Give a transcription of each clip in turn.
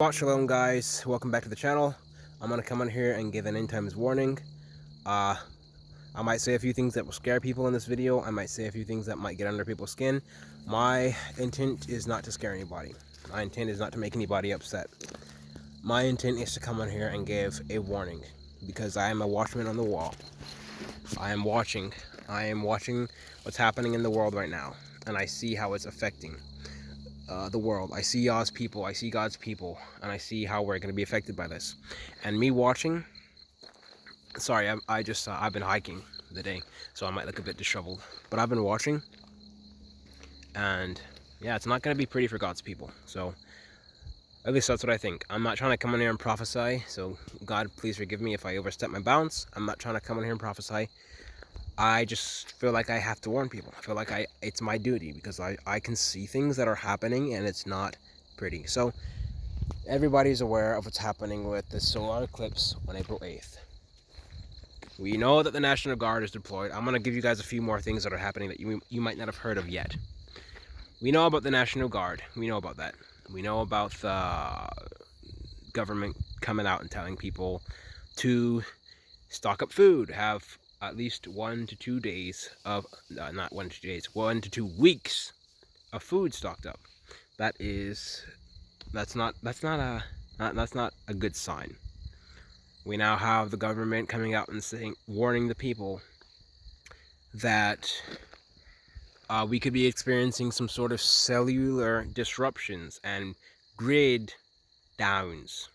Shalom guys, welcome back to the channel. I'm gonna come on here and give an end times warning. Uh, I might say a few things that will scare people in this video. I might say a few things that might get under people's skin. My intent is not to scare anybody. My intent is not to make anybody upset. My intent is to come on here and give a warning because I am a watchman on the wall. I am watching what's happening in the world right now, and I see how it's affecting the world. I see y'all's people, I see God's people, and I see how we're going to be affected by this. And me watching, sorry, I've been hiking the day, so I might look a bit disheveled, but I've been watching, and yeah, it's not going to be pretty for God's people. So at least that's what I think. I'm not trying to come in here and prophesy, so God, please forgive me if I overstep my bounds. I'm not trying to come in here and prophesy. I just feel like I have to warn people. I feel like it's my duty because I can see things that are happening and it's not pretty. So everybody's aware of what's happening with the solar eclipse on April 8th. We know that the National Guard is deployed. I'm going to give you guys a few more things that are happening that you might not have heard of yet. We know about the National Guard. We know about that. We know about the government coming out and telling people to stock up food, have at least 1 to 2 days of, not 1 to 2 days, 1 to 2 weeks of food stocked up. That's not a good sign. We now have the government coming out and warning the people that we could be experiencing some sort of cellular disruptions and grid downs.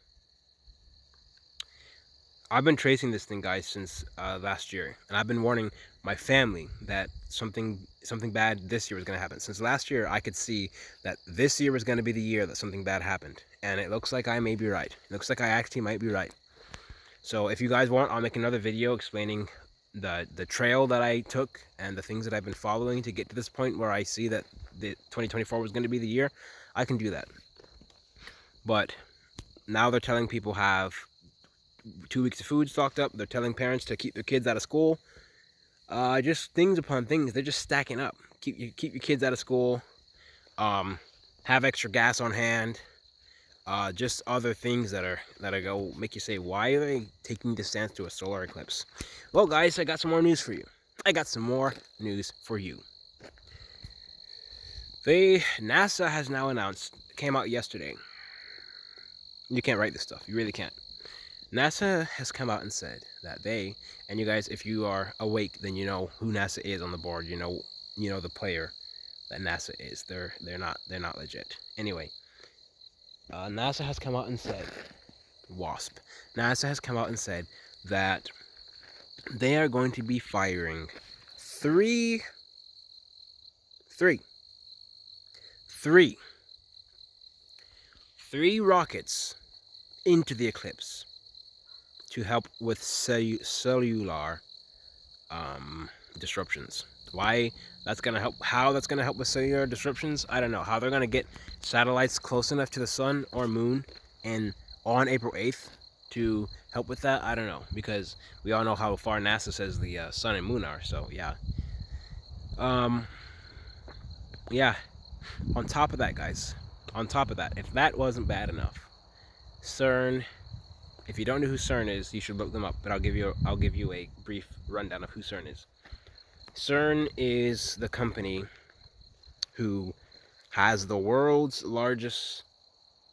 I've been tracing this thing, guys, since last year, and I've been warning my family that something bad this year was going to happen. Since last year, I could see that this year was going to be the year that something bad happened, and it looks like I may be right. It looks like I actually might be right. So if you guys want, I'll make another video explaining the trail that I took and the things that I've been following to get to this point where I see that the 2024 was going to be the year. I can do that. But now they're telling people have 2 weeks of food stocked up. They're telling parents to keep their kids out of school. Just things upon things. They're just stacking up. Keep your kids out of school. Have extra gas on hand. Just other things that are go make you say, why are they taking this stance to a solar eclipse? Well, guys, I got some more news for you. NASA has now announced, came out yesterday. You can't write this stuff. You really can't. NASA has come out and said that they, and you guys, if you are awake, then you know who NASA is on the board. You know the player that NASA is. They're not legit. Anyway, NASA has come out and said, WASP. NASA has come out and said that they are going to be firing three rockets into the eclipse to help with cellular disruptions. Why that's going to help, how that's going to help with cellular disruptions, I don't know. How they're going to get satellites close enough to the sun or moon and on April 8th to help with that, I don't know, because we all know how far NASA says the sun and moon are. So yeah, yeah. On top of that, guys, if that wasn't bad enough, CERN, if you don't know who CERN is, you should look them up, but I'll give you a brief rundown of who CERN is. CERN is the company who has the world's largest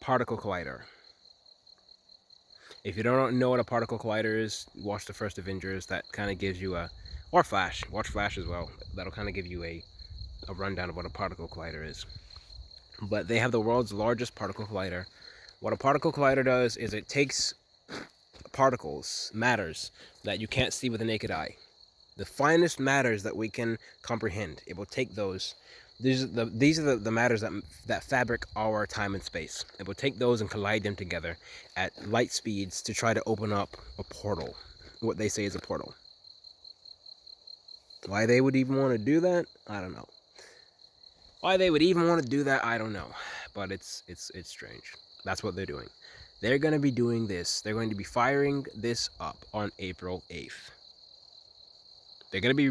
particle collider. If you don't know what a particle collider is, watch the first Avengers. That kind of gives you or Flash, watch Flash as well. That'll kind of give you a rundown of what a particle collider is. But they have the world's largest particle collider. What a particle collider does is it takes particles, matters that you can't see with the naked eye, the finest matters that we can comprehend. It will take those. These are the matters that fabric our time and space. It will take those and collide them together at light speeds to try to open up a portal. What they say is a portal. Why they would even want to do that, I don't know. Why they would even want to do that, I don't know. But it's strange. That's what they're doing. They're going to be doing this. They're going to be firing this up on April 8th. They're going to be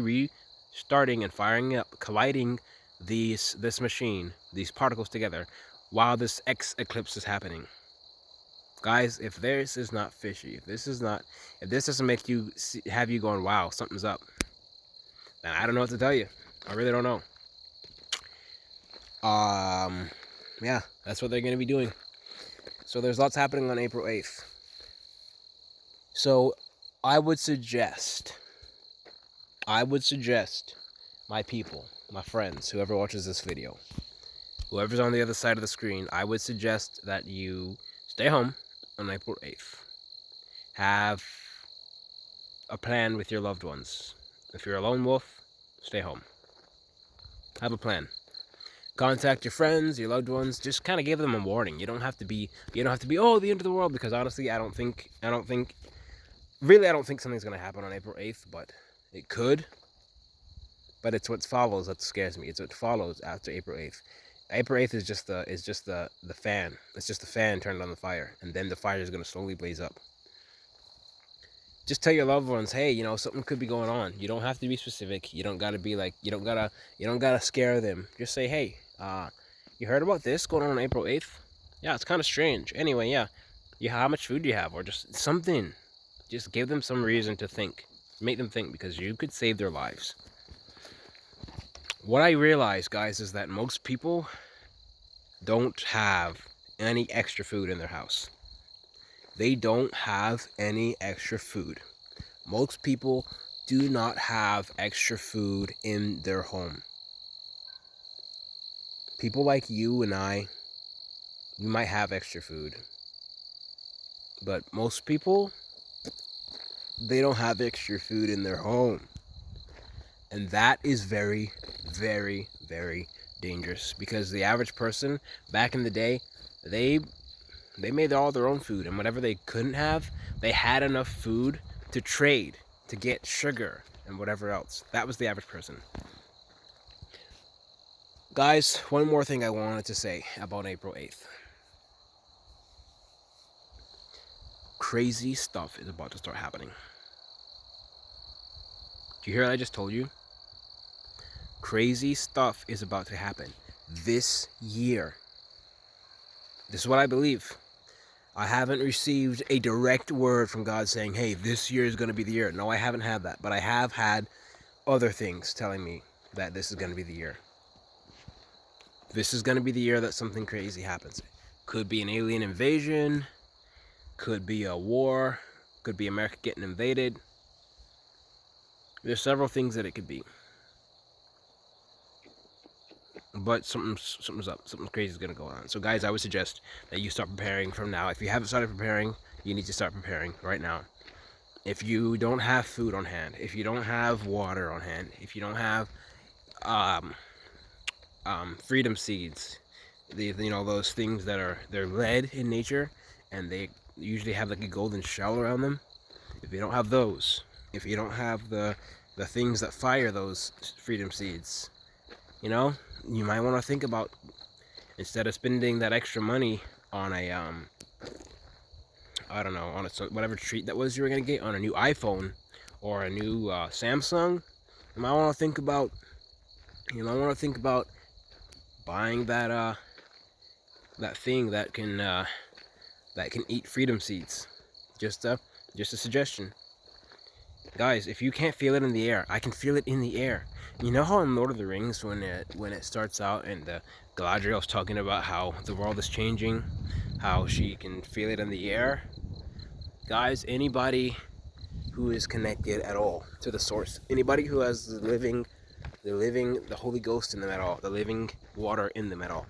restarting and firing up, colliding this machine, these particles together, while this eclipse is happening. Guys, if this is not fishy, if this doesn't make you have you going, wow, something's up, then I don't know what to tell you. I really don't know. Yeah, that's what they're going to be doing. So there's lots happening on April 8th. So I would suggest my people, my friends, whoever watches this video, whoever's on the other side of the screen, I would suggest that you stay home on April 8th. Have a plan with your loved ones. If you're a lone wolf, stay home. Have a plan. Contact your friends, your loved ones. Just kind of give them a warning. You don't have to be oh, the end of the world, because honestly, I don't think something's gonna happen on April 8th, but it could. But it's what follows that scares me. It's what follows after April 8th. April 8th is just the fan. It's just the fan turned on the fire, and then the fire is gonna slowly blaze up. Just tell your loved ones, hey, you know, something could be going on. You don't have to be specific. You don't gotta be like, you don't gotta scare them. Just say, hey, you heard about this going on April 8th? Yeah, it's kind of strange. Anyway, yeah, how much food do you have, or just something. Just give them some reason to think. Make them think, because you could save their lives. What I realize, guys, is that most people don't have any extra food in their house. They don't have any extra food. Most people do not have extra food in their home. People like you and I, we might have extra food. But most people, they don't have extra food in their home. And that is very, very, very dangerous, because the average person back in the day, they made all their own food, and whatever they couldn't have, they had enough food to trade, to get sugar and whatever else. That was the average person. Guys, one more thing I wanted to say about April 8th. Crazy stuff is about to start happening. Do you hear what I just told you? Crazy stuff is about to happen this year. This is what I believe. I haven't received a direct word from God saying, hey, this year is going to be the year. No, I haven't had that. But I have had other things telling me that this is going to be the year. This is going to be the year that something crazy happens. Could be an alien invasion. Could be a war. Could be America getting invaded. There's several things that it could be. But something's up. Something crazy is going to go on. So guys, I would suggest that you start preparing from now. If you haven't started preparing, you need to start preparing right now. If you don't have food on hand, if you don't have water on hand, if you don't have freedom seeds, those things that they're lead in nature, and they usually have like a golden shell around them. If you don't have those, if you don't have the things that fire those freedom seeds, you might want to think about, instead of spending that extra money on a I don't know, on whatever treat that was you were gonna get, on a new iPhone or a new Samsung, you might want to think about buying that thing that can eat freedom seeds. Just a suggestion. Guys, if you can't feel it in the air, I can feel it in the air. You know how in Lord of the Rings, when it starts out and Galadriel's talking about how the world is changing, how she can feel it in the air? Guys, anybody who is connected at all to the source, anybody who has the Holy Ghost in them at all, the living water in them at all,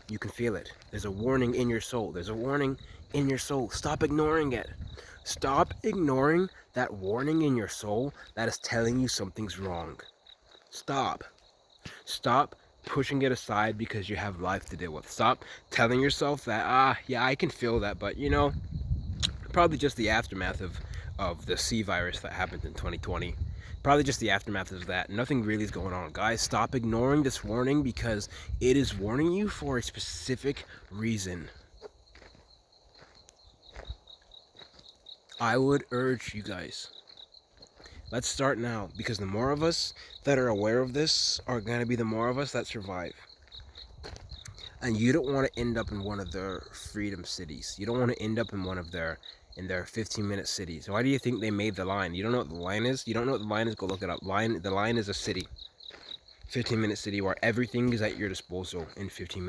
you can feel it. There's a warning in your soul. There's a warning in your soul. Stop ignoring it. Stop ignoring that warning in your soul that is telling you something's wrong. Stop. Stop pushing it aside because you have life to deal with. Stop telling yourself that, yeah, I can feel that, but probably just the aftermath of the C virus that happened in 2020. Probably just the aftermath of that. Nothing really is going on. Guys, stop ignoring this warning, because it is warning you for a specific reason. I would urge you guys, let's start now, because the more of us that are aware of this are going to be the more of us that survive. And you don't want to end up in one of their freedom cities. You don't want to end up in one of their 15-minute cities. Why do you think they made the line? You don't know what the line is? You don't know what the line is? Go look it up. The line is a city. 15-minute city where everything is at your disposal in 15 minutes.